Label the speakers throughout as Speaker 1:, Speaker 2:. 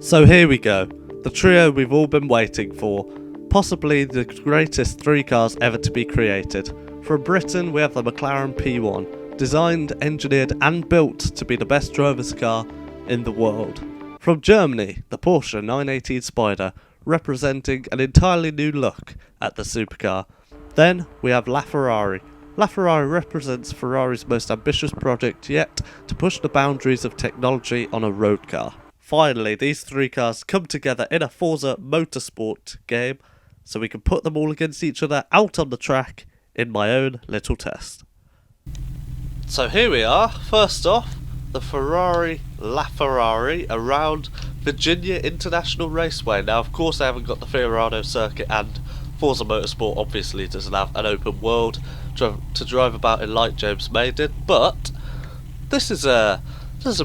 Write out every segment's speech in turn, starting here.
Speaker 1: So here we go, the trio we've all been waiting for, possibly the greatest three cars ever to be created. From Britain we have the Mclaren P1, designed, engineered and built to be the best driver's car in the world. From Germany, the Porsche 918 Spider, representing an entirely new look at the supercar. Then we have LaFerrari. LaFerrari represents Ferrari's most ambitious project yet to push the boundaries of technology on a road car. Finally, these three cars come together in a Forza Motorsport game, so we can put them all against each other out on the track in my own little test. So here we are, first off, the Ferrari laferrari around Virginia International Raceway. Now of course I haven't got the Ferrari circuit, and Forza Motorsport obviously doesn't have an open world to drive about in like James May did, but this is a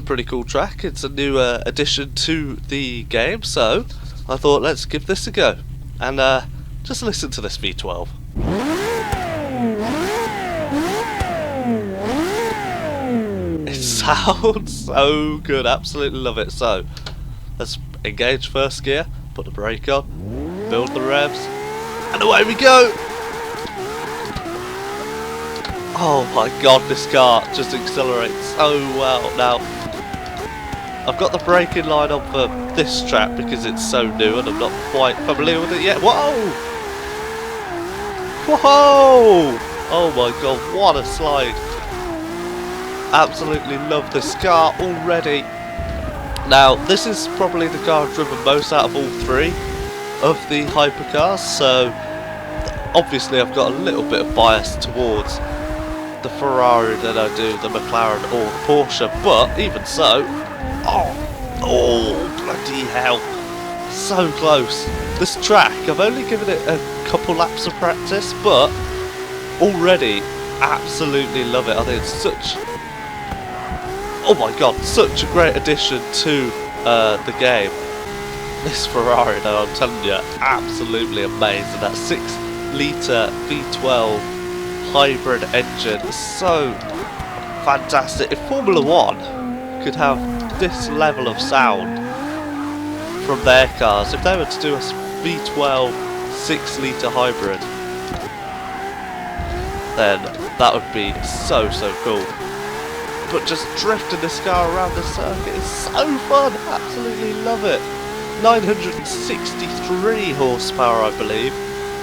Speaker 1: pretty cool track. It's a new addition to the game, so I thought let's give this a go and just listen to this V12. It sounds so good, absolutely love it. So let's engage first gear, put the brake on, build the revs, and away we go! Oh my god, this car just accelerates so well. Now, I've got the braking line on for this track because it's so new and I'm not quite familiar with it yet. Whoa! Whoa! Oh my god, what a slide. Absolutely love this car already. Now, this is probably the car I've driven most out of all three of the hypercars, so obviously I've got a little bit of bias towards the Ferrari than I do the McLaren or the Porsche, but even so, oh bloody hell, so close. This track, I've only given it a couple laps of practice, but already absolutely love it. I think it's such, oh my god, such a great addition to the game. This Ferrari, though, I'm telling you, absolutely amazing. That 6-litre V12 hybrid engine is so fantastic. If Formula 1 could have this level of sound from their cars, if they were to do a V12 6-litre hybrid, then that would be so cool. But just drifting this car around the circuit is so fun, absolutely love it. 963 horsepower I believe,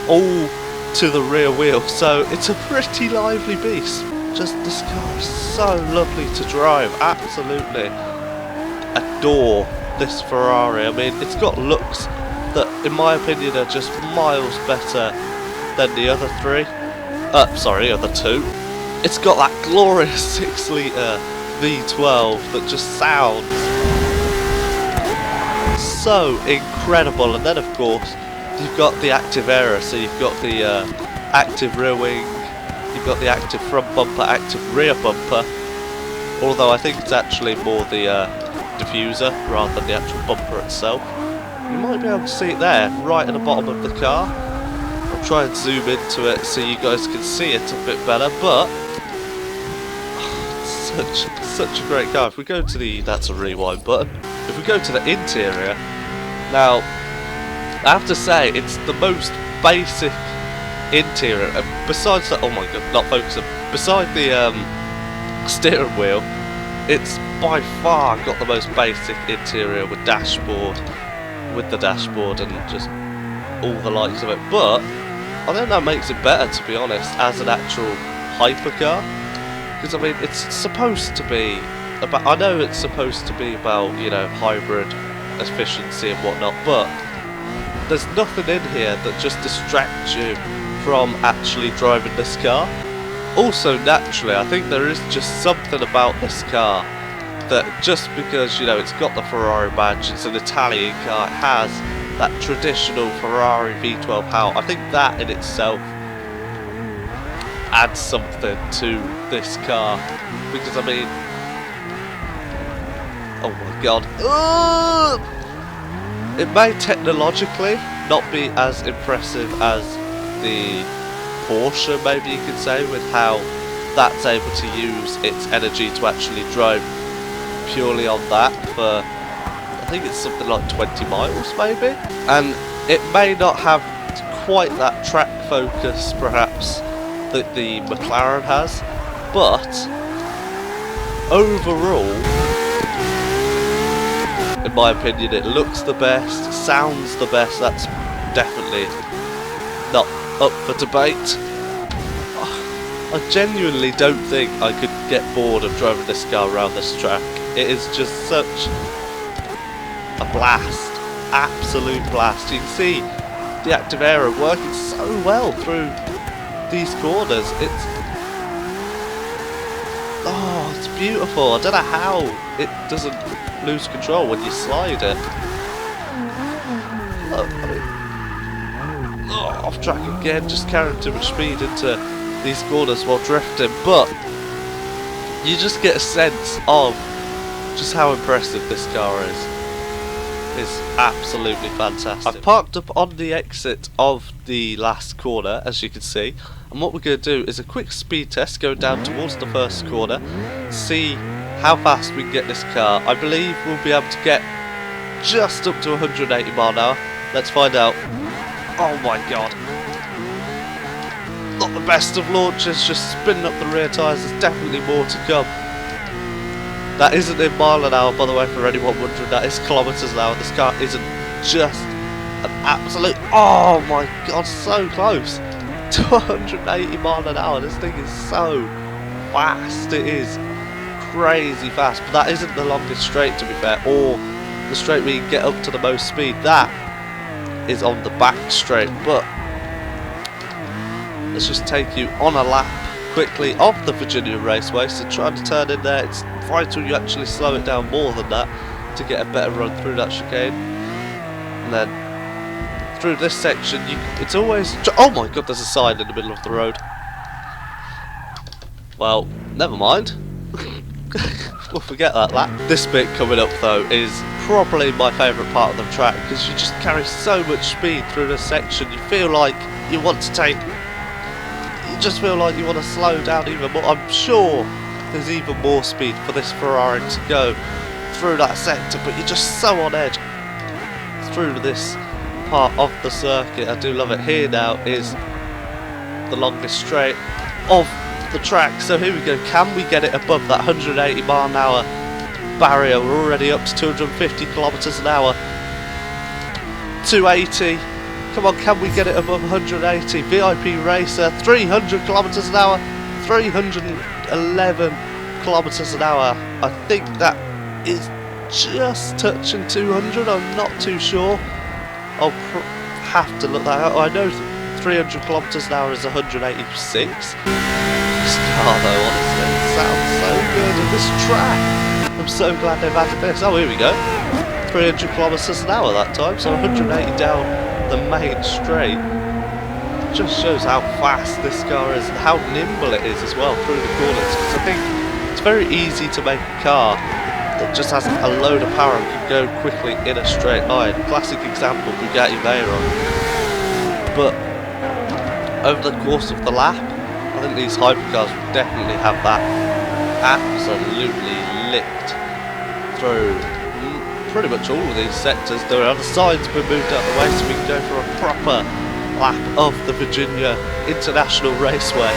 Speaker 1: all to the rear wheel, so it's a pretty lively beast. Just this car is so lovely to drive, absolutely adore this Ferrari. I mean, it's got looks that in my opinion are just miles better than the other three, other two. It's got that glorious 6-litre V12 that just sounds so incredible. And then of course you've got the active aero, so you've got the active rear wing, you've got the active front bumper, active rear bumper, although I think it's actually more the diffuser rather than the actual bumper itself. You might be able to see it there, right at the bottom of the car. I'll try and zoom into it so you guys can see it a bit better, but such a great car. If we go to the, that's a rewind button, if we go to the interior, now I have to say it's the most basic interior, besides the, oh my god, not focusing, beside the steering wheel, it's by far got the most basic interior with the dashboard and just all the likes of it. But I think that makes it better, to be honest, as an actual hypercar. Because I mean, it's supposed to be about, I know it's supposed to be about, you know, hybrid efficiency and whatnot, but there's nothing in here that just distracts you from actually driving this car. Also, naturally, I think there is just something about this car that just because, you know, it's got the Ferrari badge, it's an Italian car, it has that traditional Ferrari V12 power, I think that in itself adds something to this car. Because I mean, oh my god, it may technologically not be as impressive as the Porsche, maybe you could say, with how that's able to use its energy to actually drive purely on that for I think it's something like 20 miles maybe, and it may not have quite that track focus perhaps that the McLaren has, but overall, in my opinion, it looks the best, sounds the best. That's definitely not up for debate. I genuinely don't think I could get bored of driving this car around this track. It is just such a blast, absolute blast. You can see the active aero working so well through these corners. It's beautiful. I don't know how it doesn't lose control when you slide it. Look, I mean, off track again, just carrying too much speed into these corners while drifting, but you just get a sense of just how impressive this car is. It's absolutely fantastic. I've parked up on the exit of the last corner, as you can see, and what we're going to do is a quick speed test going down towards the first corner, see how fast we can get this car. I believe we'll be able to get just up to 180 mile an hour. Let's find out. Oh my god. Not the best of launches, just spinning up the rear tyres. There's definitely more to come. That isn't in mile an hour, by the way, for anyone wondering. That is kilometres an hour. This car isn't just an absolute... Oh my god, so close. 280 mile an hour. This thing is so fast. It is crazy fast. But that isn't the longest straight, to be fair, or the straight where you can get up to the most speed. That is on the back straight. But let's just take you on a lap quickly of the Virginia Raceway. So trying to turn in there, it's vital you actually slow it down more than that to get a better run through that chicane. And then through this section, it's always... Oh my god, there's a sign in the middle of the road. Well, never mind. We'll forget that lap. This bit coming up though is probably my favourite part of the track, because you just carry so much speed through this section. You feel like you want to take... You just feel like you want to slow down even more. I'm sure there's even more speed for this Ferrari to go through that sector, but you're just so on edge through this part of the circuit. I do love it. Here now is the longest straight of the track, so here we go. Can we get it above that 180 mile an hour barrier? We're already up to 250 kilometers an hour. 280. Come on, can we get it above 180? VIP Racer, 300 kilometers an hour, 311 kilometers an hour. I think that is just touching 200. I'm not too sure. I'll have to look that up. I know 300 kilometers an hour is 186. This car though, honestly, sounds so good in this track. I'm so glad they've added this. Oh, here we go. 300 kilometers an hour that time, so 180 down the main straight. Just shows how fast this car is and how nimble it is as well through the corners, because I think it's very easy to make a car that just has a load of power and can go quickly in a straight line. Classic example, Bugatti Veyron. But over the course of the lap, I think these hypercars will definitely have that absolutely licked through pretty much all of these sectors. There are other signs been moved out of the way so we can go for a proper lap of the Virginia International Raceway,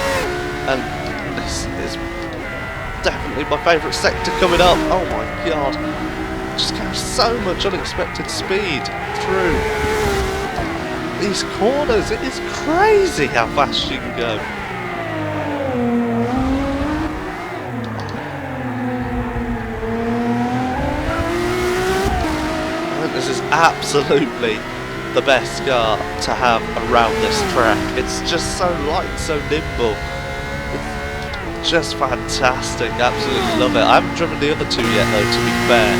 Speaker 1: and this is definitely my favourite sector coming up. Oh my god, just got so much unexpected speed through these corners. It is crazy how fast you can go. This is absolutely the best car to have around this track. It's just so light, so nimble. It's just fantastic. Absolutely love it. I haven't driven the other two yet though, to be fair,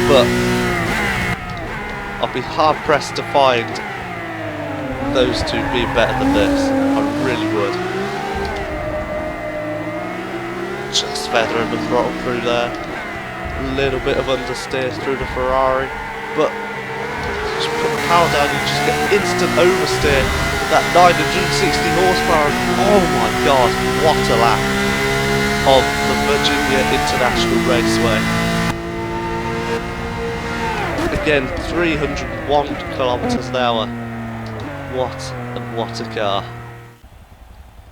Speaker 1: but I'll be hard pressed to find those two being better than this. I really would. Just feathering the throttle through there. A little bit of understeer through the Ferrari, but just put the power down, you just get instant oversteer with that 960 horsepower. Oh my god, what a lap of the Virginia International Raceway. again, 301 kilometers an hour. What a car.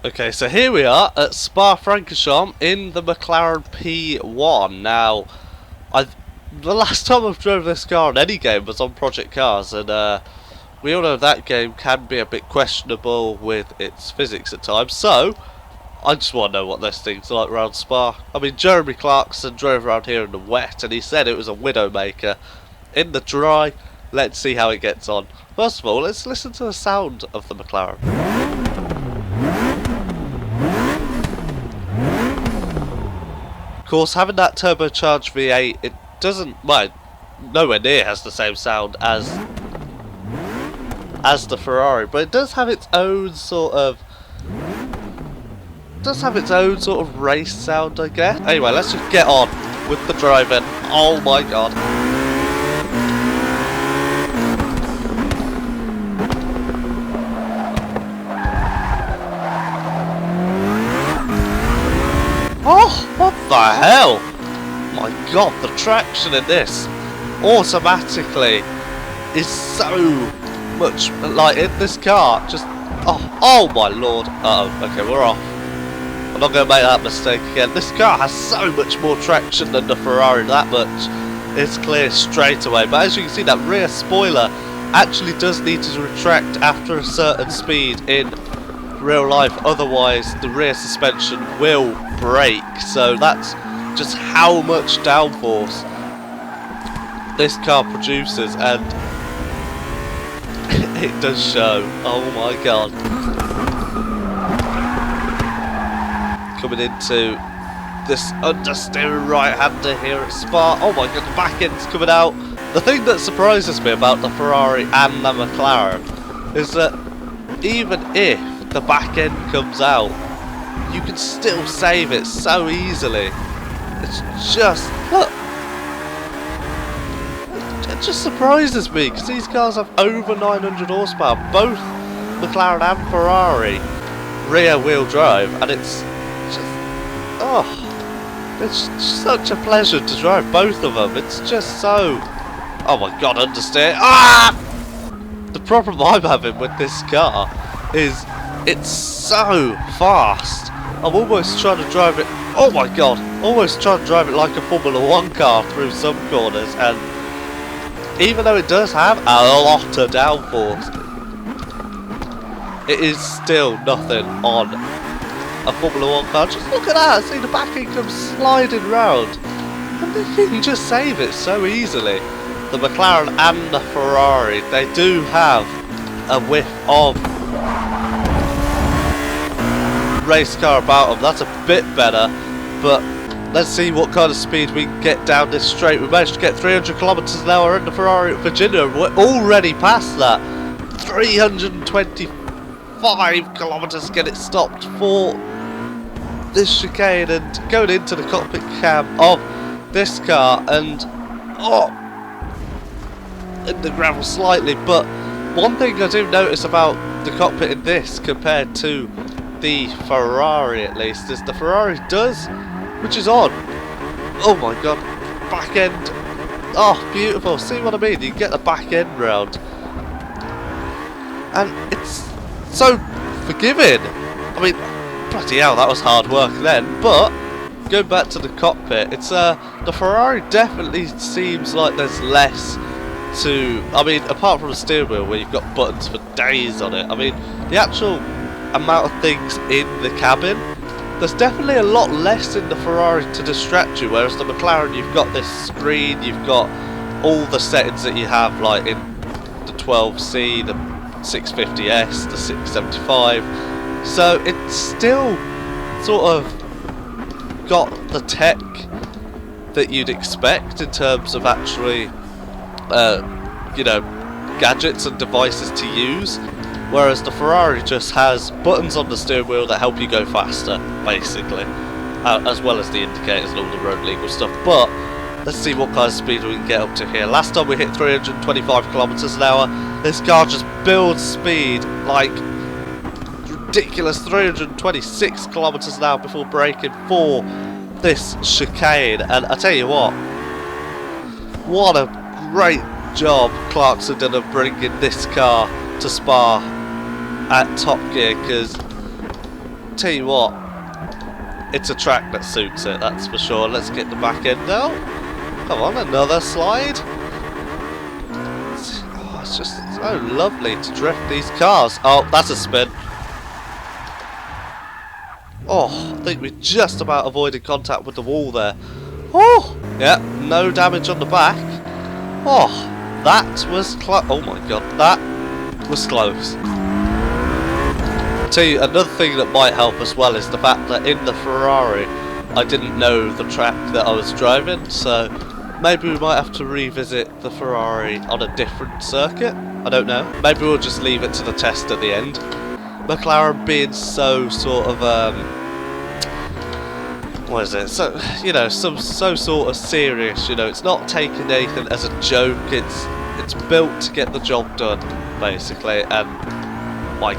Speaker 1: Okay, so here we are at Spa-Francorchamps in the McLaren P1. Now, the last time I've drove this car in any game was on Project Cars, and we all know that game can be a bit questionable with its physics at times, so I just want to know what this thing's like around Spa. I mean, Jeremy Clarkson drove around here in the wet, and he said it was a Widowmaker. In the dry, let's see how it gets on. First of all, let's listen to the sound of the McLaren. Of course, having that turbocharged V8, it doesn't, well, nowhere near has the same sound as the Ferrari, but it does have its own sort of race sound, I guess. Anyway, let's just get on with the driving. Oh my god. Oh, what the hell? My god, the traction in this automatically is so much, like, in this car, just, oh my lord. Okay, we're off. I'm not going to make that mistake again. This car has so much more traction than the Ferrari, that much is clear straight away. But as you can see, that rear spoiler actually does need to retract after a certain speed in real life, otherwise the rear suspension will break. So that's just how much downforce this car produces, and it does show. Oh my god. Coming into this understeering right-hander here at Spa. Oh my god, the back end's coming out. The thing that surprises me about the Ferrari and the McLaren is that even if the back end comes out, you can still save it so easily. It's just, look, it just surprises me because these cars have over 900 horsepower, both McLaren and Ferrari rear wheel drive, and it's it's such a pleasure to drive both of them. It's just so, oh my god, understeer. The problem I'm having with this car is it's so fast. I'm almost trying to drive it, oh my god, almost trying to drive it like a Formula 1 car through some corners, and even though it does have a lot of downforce, it is still nothing on a Formula 1 car. Just look at that, see the back end comes sliding round, and you can just save it so easily. The McLaren and the Ferrari, they do have a whiff of race car about them. That's a bit better, but let's see what kind of speed we can get down this straight. We managed to get 300 kilometers an hour in the Ferrari at Virginia. We're already past that. 325 kilometers to get it stopped for this chicane, and going into the cockpit cam of this car, and in the gravel slightly. But one thing I do notice about the cockpit in this compared to the Ferrari, at least, is the Ferrari does, which is odd, oh my god, back end, oh beautiful, see what I mean, you get the back end round, and it's so forgiving. I mean, bloody hell, that was hard work then. But going back to the cockpit, it's the Ferrari definitely seems like there's less to, I mean, apart from the steering wheel where you've got buttons for days on it, I mean, the actual amount of things in the cabin, there's definitely a lot less in the Ferrari to distract you, whereas the McLaren, you've got this screen, you've got all the settings that you have, like in the 12C, the 650S, the 675, so it's still sort of got the tech that you'd expect in terms of actually, you know, gadgets and devices to use, whereas the Ferrari just has buttons on the steering wheel that help you go faster, basically, as well as the indicators and all the road legal stuff. But let's see what kind of speed we can get up to here. Last time we hit 325 kilometers an hour. This car just builds speed like ridiculous, 326 kilometers an hour before braking for this chicane. And I tell you what a great job Clarkson did of bringing this car to Spa at Top Gear, because tell you what, it's a track that suits it, that's for sure. Let's get the back end out. Come on, another slide. Oh, it's just so lovely to drift these cars. Oh, that's a spin. Oh, I think we just about avoided contact with the wall there. Oh, yeah, no damage on the back. Oh, that was close. Oh my god, that was close. Tell you, another thing that might help as well is the fact that in the Ferrari I didn't know the track that I was driving, so maybe we might have to revisit the Ferrari on a different circuit. I don't know. Maybe we'll just leave it to the test at the end. McLaren being so sort of what is it? So, you know, so sort of serious. You know, it's not taking anything as a joke. It's built to get the job done, basically. And my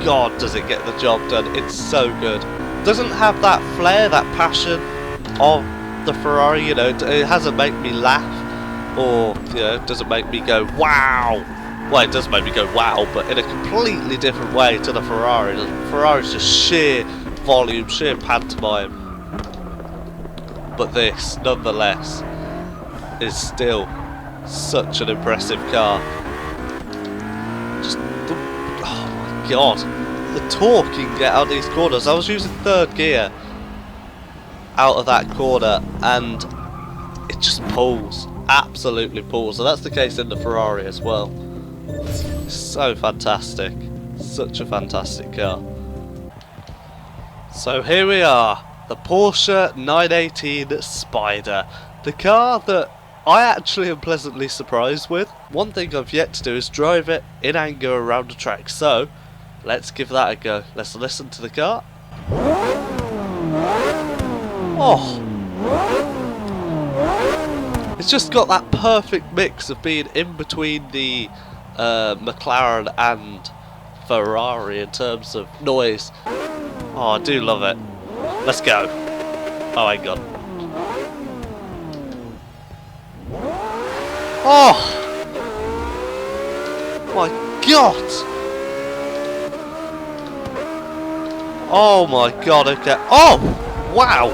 Speaker 1: God, does it get the job done? It's so good. Doesn't have that flair, that passion of the Ferrari. You know, it hasn't made me laugh, or you know, doesn't make me go wow. Well, it does make me go wow, but in a completely different way to the Ferrari. The Ferrari's just sheer volume, sheer pantomime. But this, nonetheless, is still such an impressive car. Just the, oh my god, the torque you can get out of these corners. I was using third gear out of that corner, and it just pulls, absolutely pulls. And that's the case in the Ferrari as well. So fantastic, such a fantastic car. So here we are. The Porsche 918 Spider, the car that I actually am pleasantly surprised with. One thing I've yet to do is drive it in anger around the track, so let's give that a go. Let's listen to the car. Oh, it's just got that perfect mix of being in between the Mclaren and Ferrari in terms of noise. Oh, I do love it. Let's go. Oh my god. Oh my god. Oh my god, okay. Oh wow.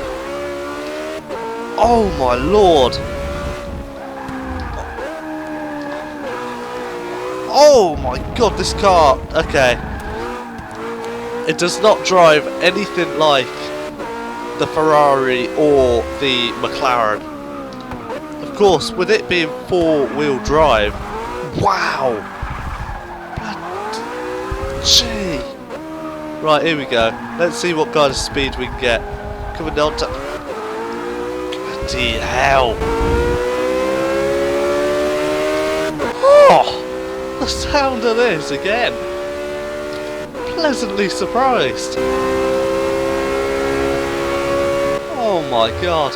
Speaker 1: Oh my lord. Oh my god, this car. Okay. It does not drive anything like the Ferrari or the McLaren. Of course, with it being four-wheel drive, wow! Gee! Right, here we go. Let's see what kind of speed we can get. Coming down to... Bloody hell! Oh! The sound of this again! Pleasantly surprised! Oh my god.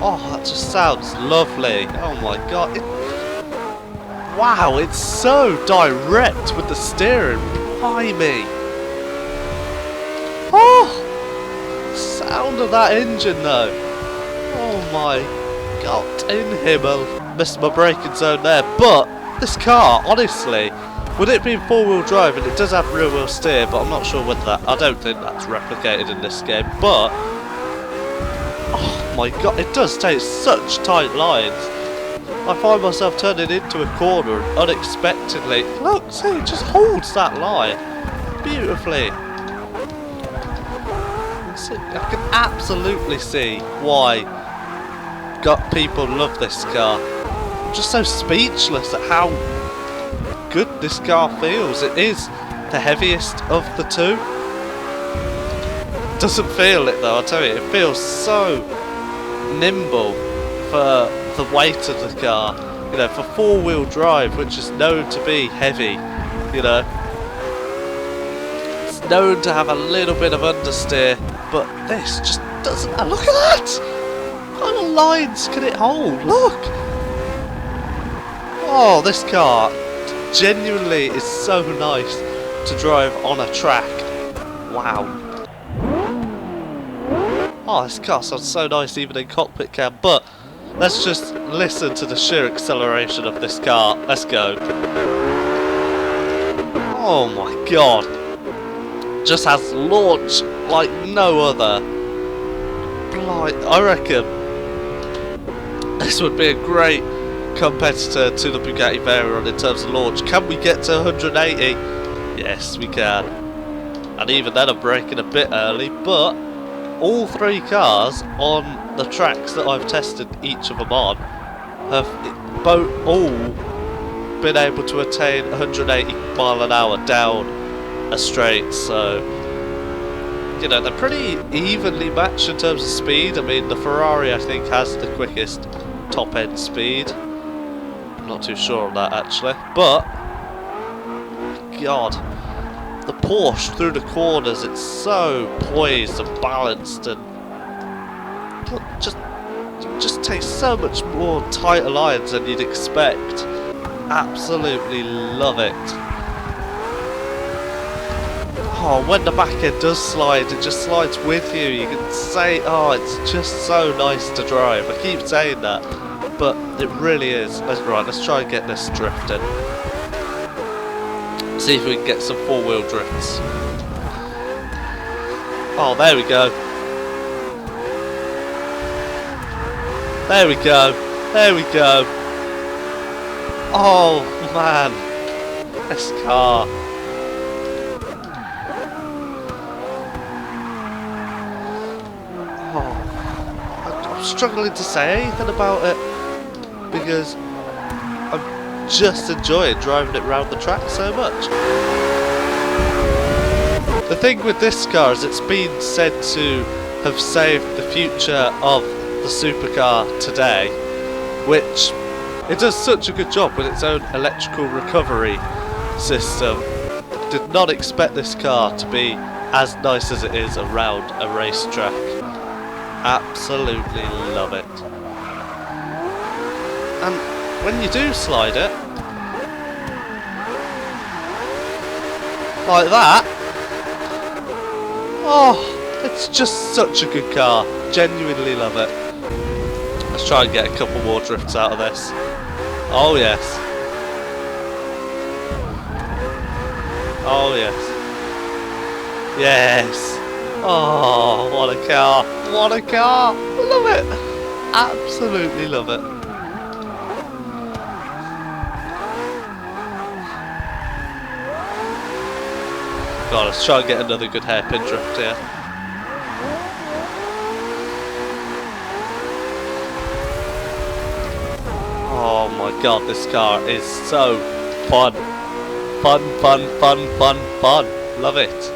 Speaker 1: Oh, that just sounds lovely. Oh my god. Wow, it's so direct with the steering. Blimey. Oh, the sound of that engine though. Oh my god in Himmel. Missed my braking zone there, but this car, honestly, with it being four-wheel drive, and it does have rear-wheel steer, but I'm not sure whether that... I don't think that's replicated in this game, but... Oh my god, it does take such tight lines. I find myself turning into a corner and unexpectedly... Look, see, it just holds that line beautifully. I can absolutely see why people love this car. I'm just so speechless at how good this car feels. It is the heaviest of the two. Doesn't feel it though, I tell you. It feels so nimble for the weight of the car. You know, for four-wheel drive, which is known to be heavy. You know, it's known to have a little bit of understeer, but this just doesn't. Look at that! What kind of lines can it hold? Look! Oh, this car genuinely is so nice to drive on a track. Wow. Oh, this car sounds so nice even in cockpit cam, but let's just listen to the sheer acceleration of this car. Let's go. Oh my god. Just has launch like no other. I reckon this would be a great competitor to the Bugatti Veyron in terms of launch. Can we get to 180? Yes, we can. And even then I'm braking a bit early, but all three cars on the tracks that I've tested each of them on have all been able to attain 180 mile an hour down a straight, so you know, they're pretty evenly matched in terms of speed. I mean, the Ferrari I think has the quickest top end speed. I'm not too sure on that actually, but god, the Porsche through the corners, it's so poised and balanced, and just takes so much more tighter lines than you'd expect. Absolutely love it. Oh, when the back end does slide, it just slides with you. You can say, oh, it's just so nice to drive. I keep saying that, but it really is. Let's try and get this drifting. See if we can get some four-wheel drifts. Oh, there we go. There we go. There we go. Oh, man. This car. Oh, I'm struggling to say anything about it because I'm just enjoying driving it around the track so much. The thing with this car is it's been said to have saved the future of the supercar today, which it does such a good job with its own electrical recovery system. Did not expect this car to be as nice as it is around a racetrack. Absolutely love it. And when you do slide it like that, oh, it's just such a good car. Genuinely love it. Let's try and get a couple more drifts out of this. Oh yes. Oh yes. Yes. Oh, what a car. What a car. Love it. Absolutely love it. God, let's try and get another good hairpin drift here. Oh my god, this car is so fun. Fun, fun, fun, fun, fun. Love it.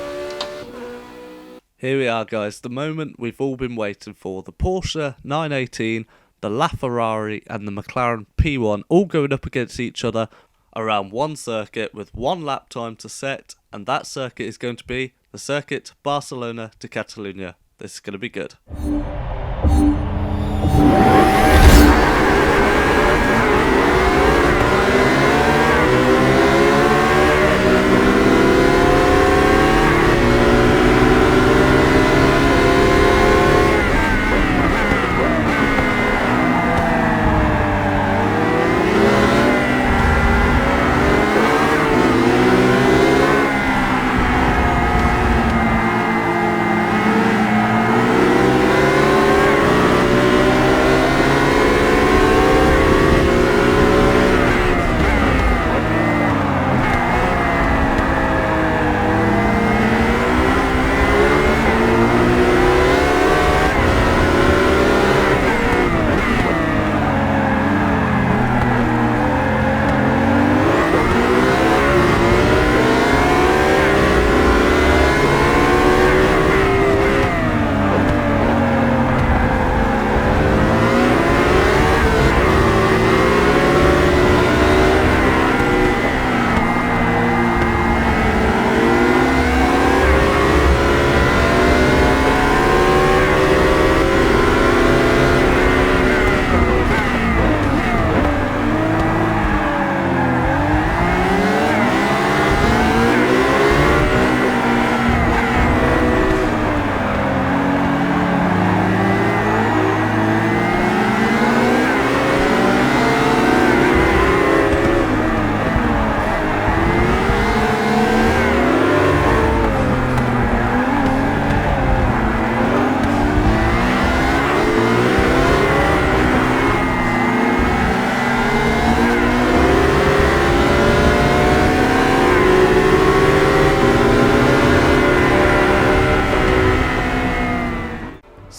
Speaker 1: Here we are, guys, the moment we've all been waiting for. The Porsche 918, the LaFerrari and the Mclaren P1 all going up against each other around one circuit with one lap time to set, and that circuit is going to be the circuit Barcelona to Catalunya. This is going to be good.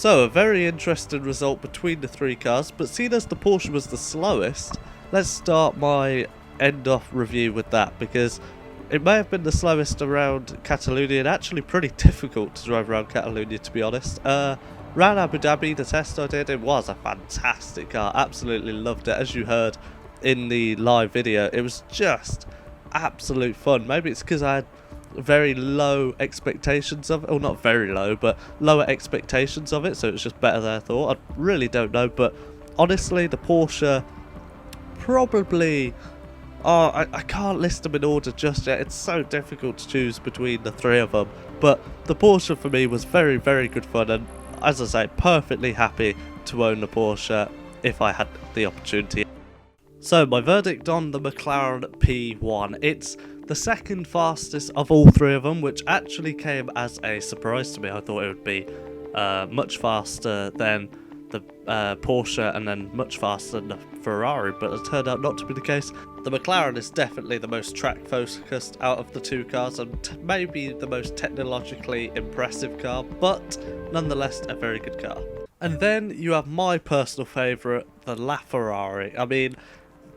Speaker 1: So, a very interesting result between the three cars, but seeing as the Porsche was the slowest, let's start my end-off review with that, because it may have been the slowest around Catalonia, and actually pretty difficult to drive around Catalonia, to be honest. Around Abu Dhabi, the test I did, it was a fantastic car, absolutely loved it. As you heard in the live video, it was just absolute fun. Maybe it's because I had very low expectations of it, or not very low, but lower expectations of it, so it's just better than I thought. I really don't know, but honestly, the Porsche probably... Oh, I can't list them in order just yet. It's so difficult to choose between the three of them. But the Porsche for me was very, very good fun. And as I say, perfectly happy to own the Porsche if I had the opportunity. So my verdict on the McLaren P1. It's the second fastest of all three of them, which actually came as a surprise to me. I thought it would be much faster than the Porsche and then much faster than the Ferrari, but it turned out not to be the case. The McLaren is definitely the most track focused out of the two cars and maybe the most technologically impressive car, but nonetheless a very good car. And then you have my personal favourite, the LaFerrari. I mean,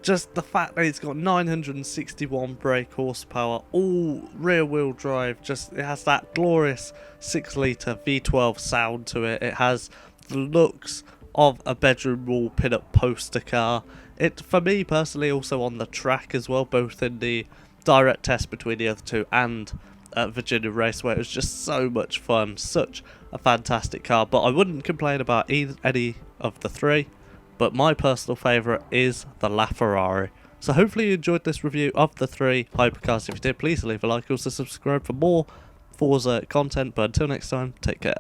Speaker 1: just the fact that it's got 961 brake horsepower, all rear wheel drive, just it has that glorious 6-litre V12 sound to it. It has the looks of a bedroom wall pin-up poster car. It, for me personally, also on the track as well, both in the direct test between the other two and at Virginia Raceway. It was just so much fun, such a fantastic car, but I wouldn't complain about any of the three, but my personal favourite is the LaFerrari. So hopefully you enjoyed this review of the three hypercars. If you did, please leave a like, also subscribe for more Forza content, but until next time, take care.